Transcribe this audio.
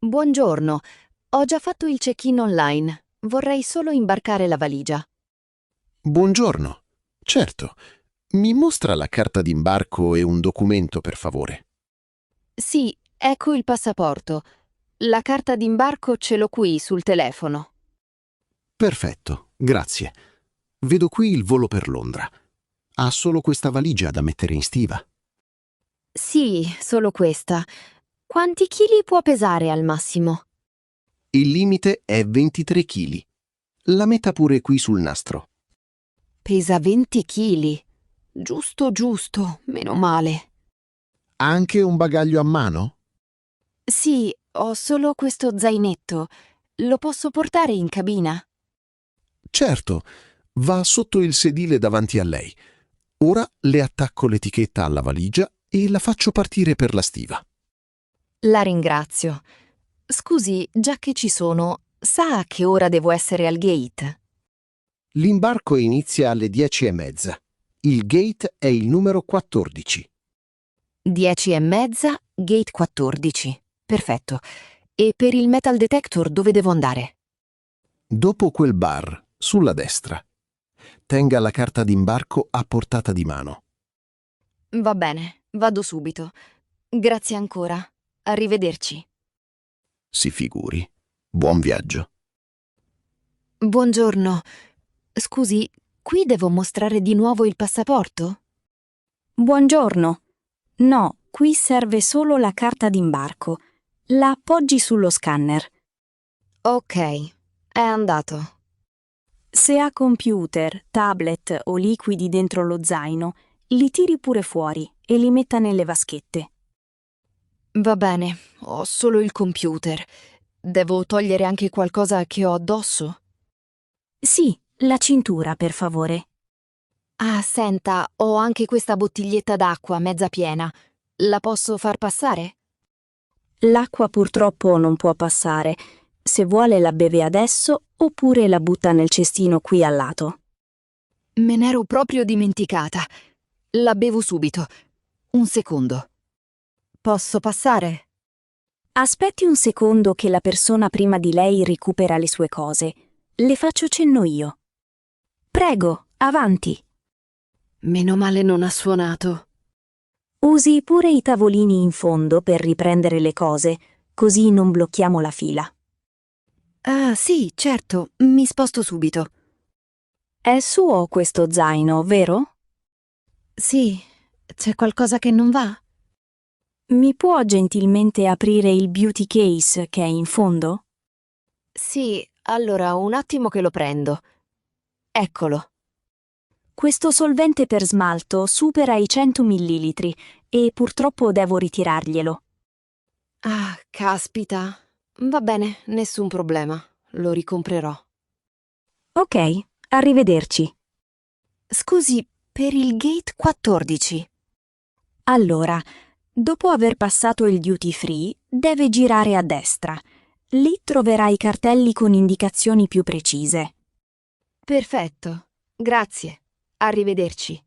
Buongiorno, ho già fatto il check-in online. Vorrei solo imbarcare la valigia. Buongiorno. Certo. Mi mostra la carta d'imbarco e un documento, per favore. Sì, ecco il passaporto. La carta d'imbarco ce l'ho qui sul telefono. Perfetto, grazie. Vedo qui il volo per Londra. Ha solo questa valigia da mettere in stiva. Sì, solo questa. Quanti chili può pesare al massimo? Il limite è 23 kg. La metta pure qui sul nastro. Pesa 20 chili. Giusto, giusto, meno male. Ha anche un bagaglio a mano? Sì, ho solo questo zainetto. Lo posso portare in cabina? Certo, va sotto il sedile davanti a lei. Ora le attacco l'etichetta alla valigia e la faccio partire per la stiva. La ringrazio. Scusi, già che ci sono, sa a che ora devo essere al gate? L'imbarco inizia alle 10:30. Il gate è il numero 14. 10:30, gate 14. Perfetto. E per il metal detector dove devo andare? Dopo quel bar, sulla destra. Tenga la carta d'imbarco a portata di mano. Va bene, vado subito. Grazie ancora. Arrivederci. Si figuri. Buon viaggio. Buongiorno. Scusi, qui devo mostrare di nuovo il passaporto? Buongiorno. No, qui serve solo la carta d'imbarco. La appoggi sullo scanner. Ok, è andato. Se ha computer, tablet o liquidi dentro lo zaino, li tiri pure fuori e li metta nelle vaschette. Va bene, ho solo il computer. Devo togliere anche qualcosa che ho addosso? Sì, la cintura, per favore. Ah, senta, ho anche questa bottiglietta d'acqua mezza piena. La posso far passare? L'acqua purtroppo non può passare. Se vuole la beve adesso oppure la butta nel cestino qui al lato. Me n'ero proprio dimenticata. La bevo subito. Un secondo. Posso passare? Aspetti un secondo che la persona prima di lei recupera le sue cose. Le faccio cenno io. Prego, avanti. Meno male non ha suonato. Usi pure i tavolini in fondo per riprendere le cose, così non blocchiamo la fila. Ah, sì, certo, mi sposto subito. È suo questo zaino, vero? Sì, c'è qualcosa che non va? Mi può gentilmente aprire il beauty case che è in fondo? Sì, allora un attimo che lo prendo. Eccolo. Questo solvente per smalto supera i 100 millilitri e purtroppo devo ritirarglielo. Ah, caspita. Va bene, nessun problema. Lo ricomprerò. Ok, arrivederci. Scusi, per il gate 14. Allora, dopo aver passato il duty free, deve girare a destra. Lì troverà i cartelli con indicazioni più precise. Perfetto. Grazie. Arrivederci.